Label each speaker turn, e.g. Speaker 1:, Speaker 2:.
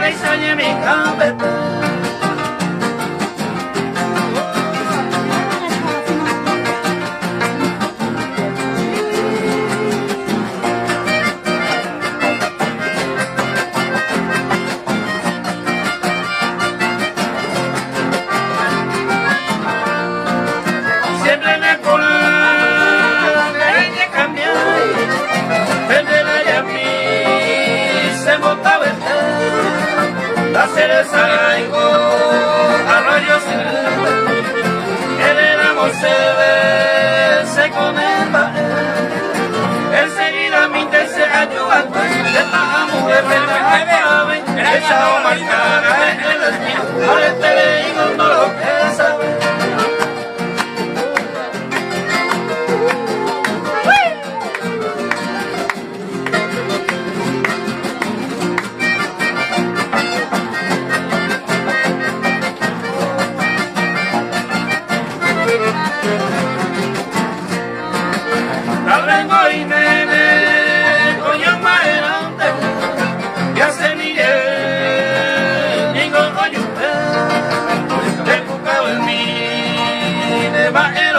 Speaker 1: y soñé mi cabeza. Siempre me pone de cambiar, perderla y a mí se montaba el la cereza y arroyos, él era amor se conecta, enseguida mi tercer ayudante, de esta mujer me echaba marcar en el espíritu, ahora te le digo todo lo que sabe. Y nene, coño más grande, y hace Miguel, digo coño, te buscaba en mí, de más el